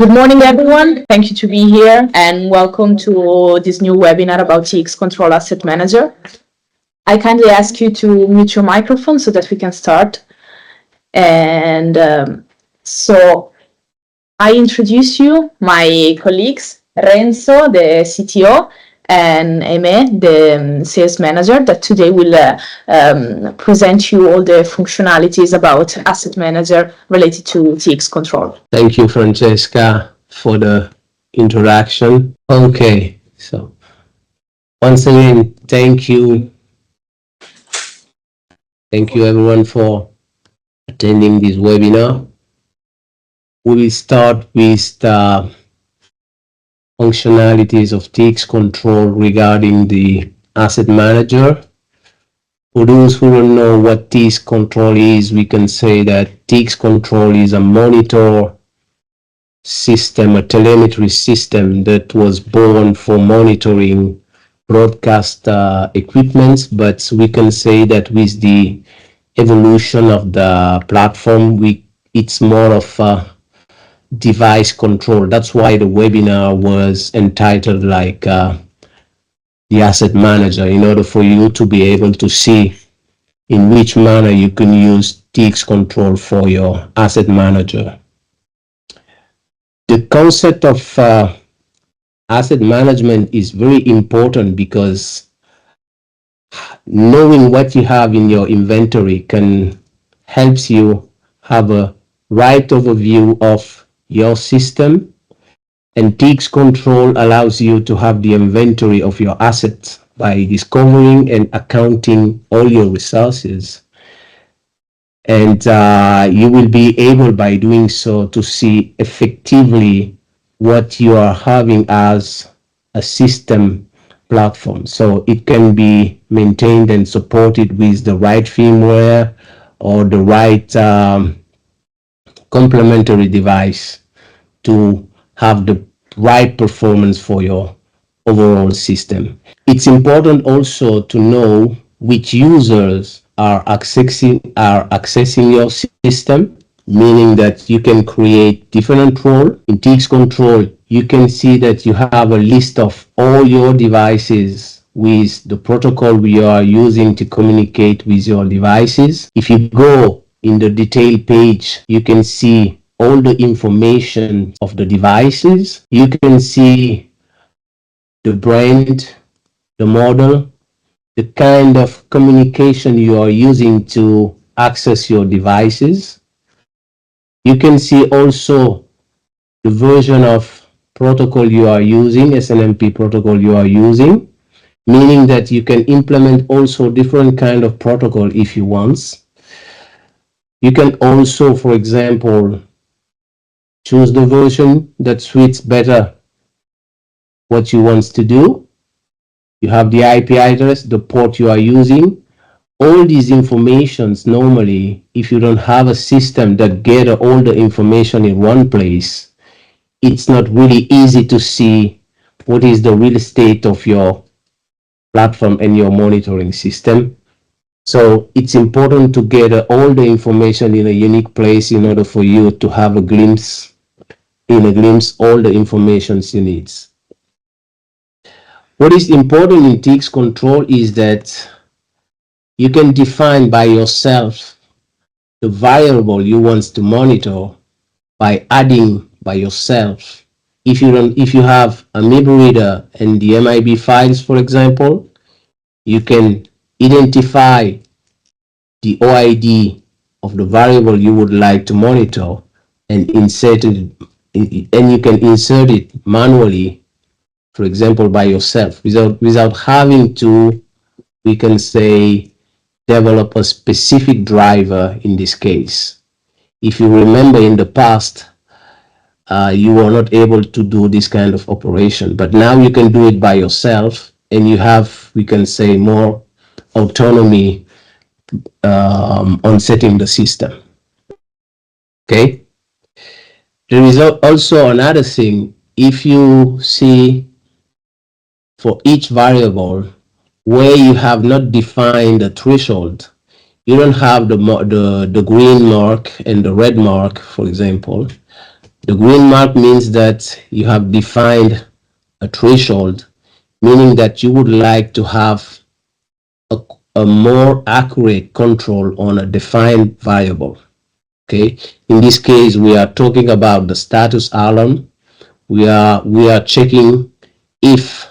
Good morning, everyone. Thank you to be here and welcome to this new webinar about TX Control Asset Manager. I kindly ask you to mute your microphone so that we can start. And so I introduce you my colleagues, Renzo, the CTO, and Aimé, the sales manager, that today will present you all the functionalities about asset manager related to TX Control. Thank you, Francesca, for the introduction. Okay, so once again, thank you. Thank you everyone for attending this webinar. We will start with the functionalities of TX Control regarding the asset manager. For those who don't know what TX Control is, we can say that TX Control is a monitor system, a telemetry system that was born for monitoring broadcast equipments, but we can say that with the evolution of the platform, it's more of device control. That's why the webinar was entitled like the asset manager, in order for you to be able to see in which manner you can use TX Control for your asset manager. The concept of asset management is very important because knowing what you have in your inventory can helps you have a right overview of your system, and TX Control allows you to have the inventory of your assets by discovering and accounting all your resources. And you will be able by doing so to see effectively what you are having as a system platform. So it can be maintained and supported with the right firmware or the right complementary device to have the right performance for your overall system. It's important also to know which users are accessing your system, meaning that you can create different roles. In TX Control, you can see that you have a list of all your devices with the protocol you are using to communicate with your devices. If you go in the detail page, you can see all the information of the devices. You can see the brand, the model, the kind of communication you are using to access your devices. You can see also the version of protocol you are using, SNMP protocol you are using, meaning that you can implement also different kind of protocol if you want. You can also, for example, choose the version that suits better what you want to do. You have the IP address, the port you are using. All these informations, normally, if you don't have a system that gather all the information in one place, it's not really easy to see what is the real state of your platform and your monitoring system. So it's important to gather all the information in a unique place in order for you to have a glimpse, all the information you need. What is important in TX Control is that you can define by yourself the variable you want to monitor by adding by yourself. If you have a MIB reader and the MIB files, for example, you can identify the OID of the variable you would like to monitor and insert it, and you can insert it manually, for example, by yourself, without having to, we can say, develop a specific driver in this case. If you remember in the past, you were not able to do this kind of operation, but now you can do it by yourself, and you have, we can say, more autonomy on setting the system. Okay. There is also another thing. If you see for each variable where you have not defined a threshold, you don't have the green mark and the red mark, for example. The green mark means that you have defined a threshold, meaning that you would like to have a, a more accurate control on a defined variable. Okay, in this case, we are talking about the status alarm. We are checking if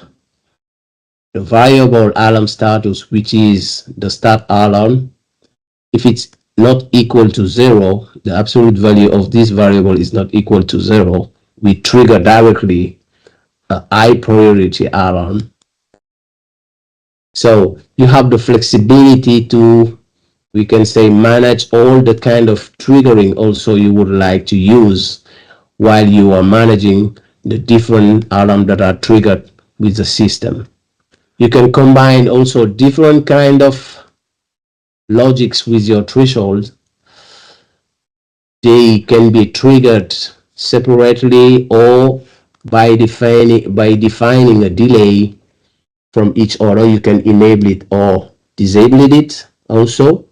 the variable alarm status, which is the start alarm, if it's not equal to 0, the absolute value of this variable is not equal to 0, we trigger directly a high priority alarm. So you have the flexibility to, we can say, manage all the kind of triggering also you would like to use while you are managing the different alarms that are triggered with the system. You can combine also different kind of logics with your threshold. They can be triggered separately or by defining a delay from each other. You can enable it or disable it also.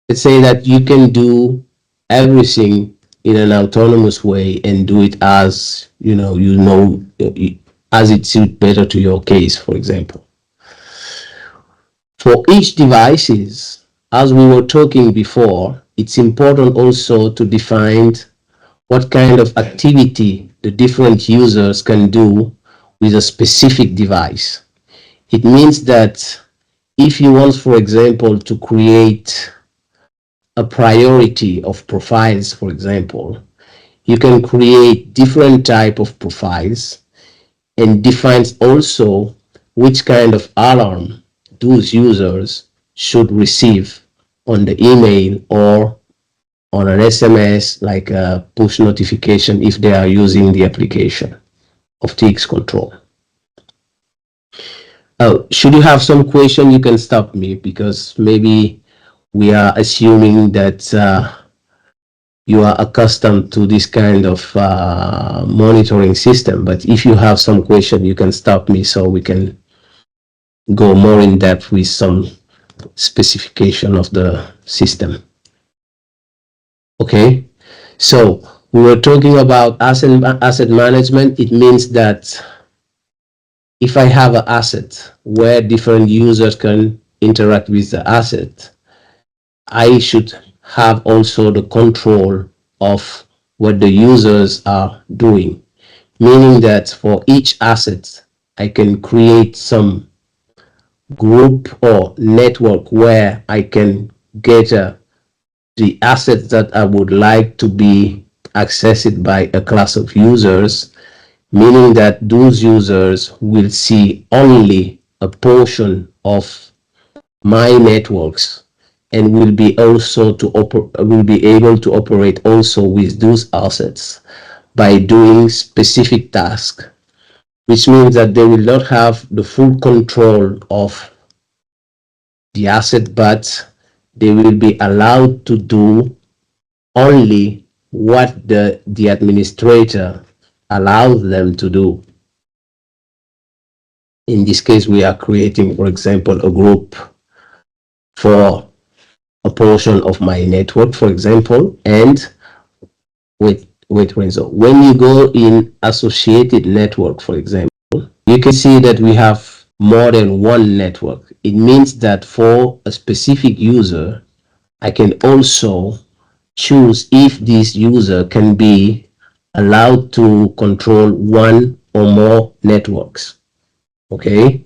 Let's say that you can do everything in an autonomous way and do it as as it suits better to your case, for example. For each devices, as we were talking before, it's important also to define what kind of activity the different users can do with a specific device. It means that if you want, for example, to create a priority of profiles, for example, you can create different type of profiles and defines also which kind of alarm those users should receive on the email or on an SMS, like a push notification if they are using the application of TX Control. Should you have some question, you can stop me, because maybe we are assuming that you are accustomed to this kind of monitoring system. But if you have some question, you can stop me so we can go more in depth with some specification of the system. Okay, so we were talking about asset management. It means that if I have an asset where different users can interact with the asset, I should have also the control of what the users are doing. Meaning that for each asset, I can create some group or network where I can get the assets that I would like to be accessed by a class of users, meaning that those users will see only a portion of my networks and will be able to operate also with those assets by doing specific tasks, which means that they will not have the full control of the asset, but they will be allowed to do only what the administrator allows them to do. In this case, we are creating, for example, a group for a portion of my network, for example, and wait, Renzo. When you go in associated network, for example, you can see that we have more than one network. It means that for a specific user, I can also choose if this user can be allowed to control one or more networks. Okay.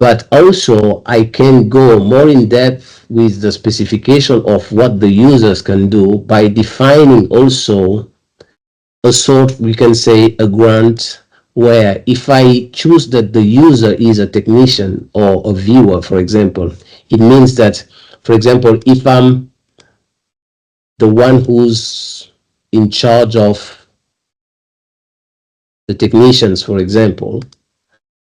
But also I can go more in depth with the specification of what the users can do by defining also a sort, we can say, a grant where if I choose that the user is a technician or a viewer, for example, it means that, for example, if I'm the one who's in charge of the technicians, for example,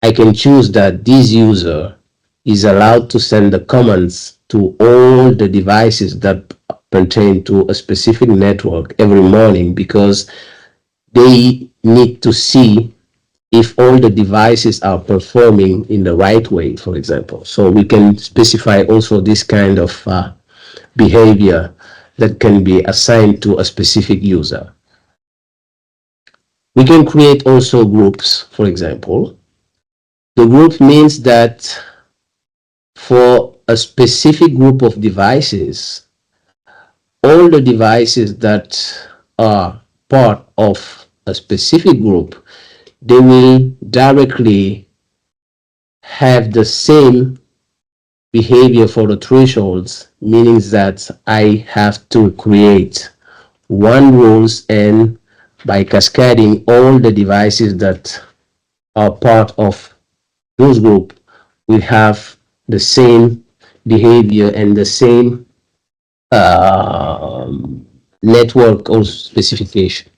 I can choose that this user is allowed to send the commands to all the devices that pertain to a specific network every morning, because they need to see if all the devices are performing in the right way, for example. So we can specify also this kind of behavior that can be assigned to a specific user. We can create also groups, for example. The group means that for a specific group of devices, all the devices that are part of a specific group, they will directly have the same behavior for the thresholds, meaning that I have to create one rules, and by cascading all the devices that are part of those group will have the same behavior and the same network or specification.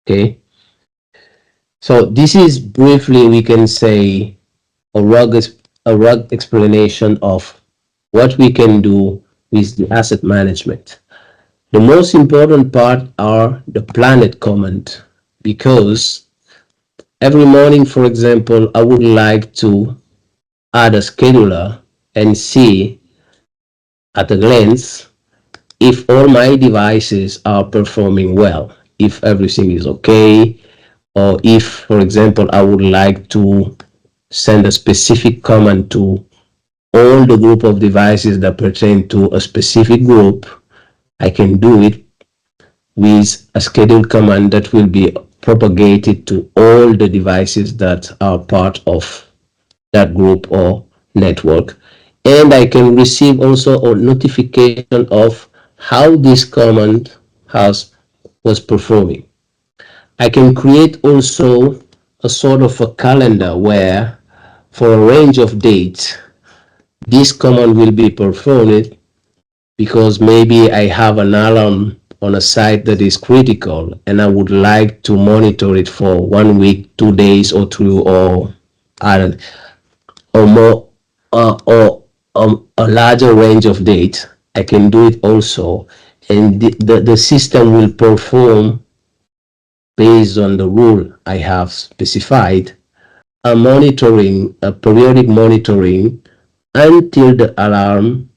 Okay, so this is briefly, we can say, a rug explanation of what we can do with the asset management. The most important part are the planet command, because every morning, for example, I would like to add a scheduler and see at a glance if all my devices are performing well, if everything is okay, or if, for example, I would like to send a specific command to all the group of devices that pertain to a specific group, I can do it with a schedule command that will be propagated to all the devices that are part of that group or network. And I can receive also a notification of how this command has was performing. I can create also a sort of a calendar where, for a range of dates, this command will be performed, because maybe I have an alarm on a site that is critical and I would like to monitor it for 1 week, 2 days, or two, or I don't, or more, or a larger range of dates. I can do it also, and the system will perform based on the rule I have specified, a periodic monitoring until the alarm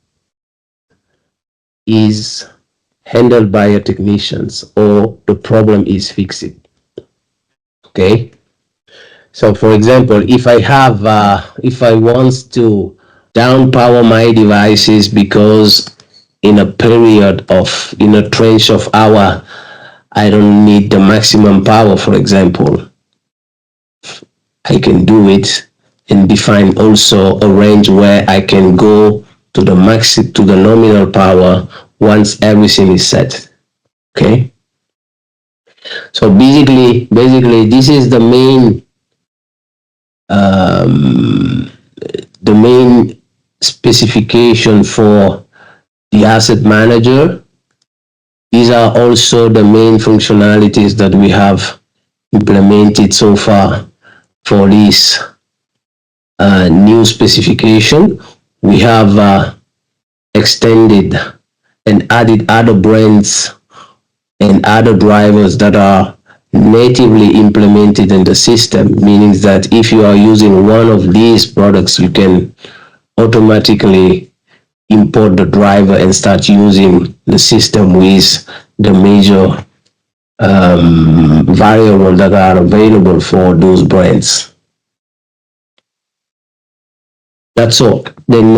is handled by a technicians or the problem is fixed. Okay, so for example, if I want to down power my devices because in a period of, in a tranche of hour, I don't need the maximum power, for example, I can do it and define also a range where I can go to the to the nominal power once everything is set. Okay, so basically this is the main specification for the asset manager. These are also the main functionalities that we have implemented so far for this new specification. We have extended and added other brands and other drivers that are natively implemented in the system, meaning that if you are using one of these products, you can automatically import the driver and start using the system with the major variable that are available for those brands. That's all. Then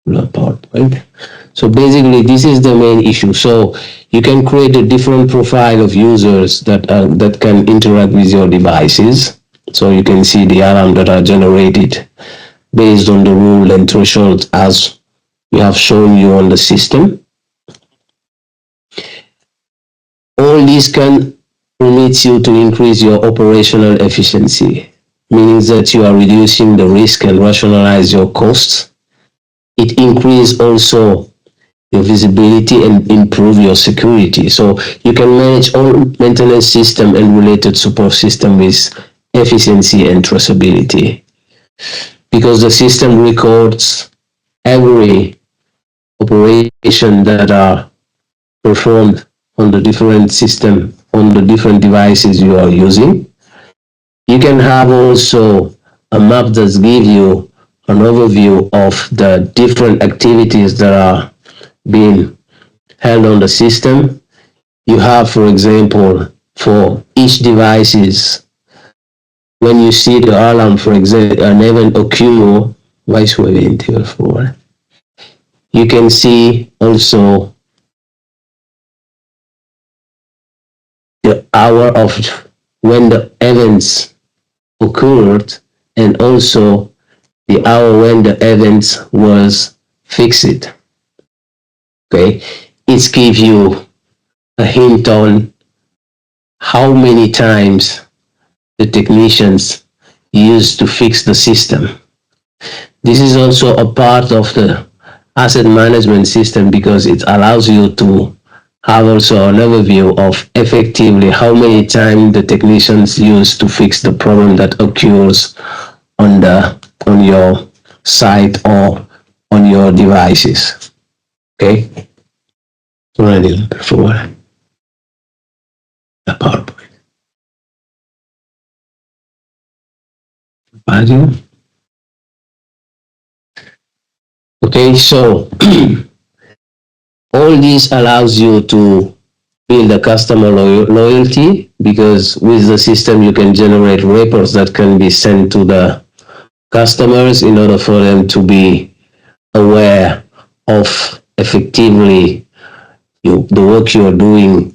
PowerPoint. So basically, this is the main issue. So you can create a different profile of users that can interact with your devices. So you can see the alarm that are generated based on the rule and threshold as we have shown you on the system. All these can permits you to increase your operational efficiency, meaning that you are reducing the risk and rationalize your costs. It increases also your visibility and improve your security. So you can manage all maintenance system and related support system with efficiency and traceability because the system records every operation that are performed on the different system, on the different devices you are using. You can have also a map that gives you an overview of the different activities that are being held on the system. You have, for example, for each devices, when you see the alarm, for example, an event occur, vice versa, you can see also the hour of when the events occurred and also the hour when the event was fixed. Okay, it gives you a hint on how many times the technicians used to fix the system. This is also a part of the asset management system because it allows you to have also an overview of effectively how many times the technicians use to fix the problem that occurs on your site or on your devices. Okay, ready for the PowerPoint. Value. Okay, so all this allows you to build a customer loyalty because with the system you can generate reports that can be sent to the customers in order for them to be aware of effectively the work you're doing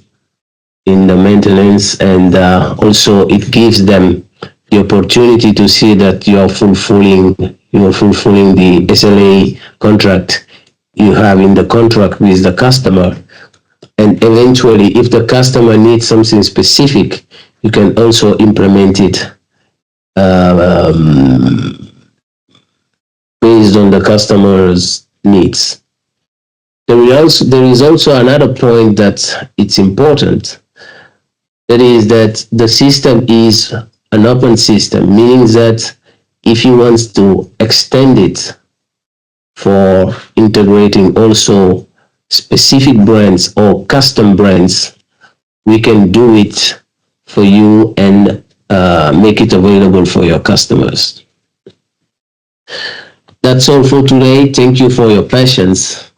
in the maintenance, and also it gives them the opportunity to see that you're fulfilling the SLA contract you have in the contract with the customer. And eventually, if the customer needs something specific, you can also implement it based on the customer's needs. There is also another point that it's important. That is that the system is an open system, meaning that if you want to extend it for integrating also specific brands or custom brands, we can do it for you and make it available for your customers. That's all for today. Thank you for your patience.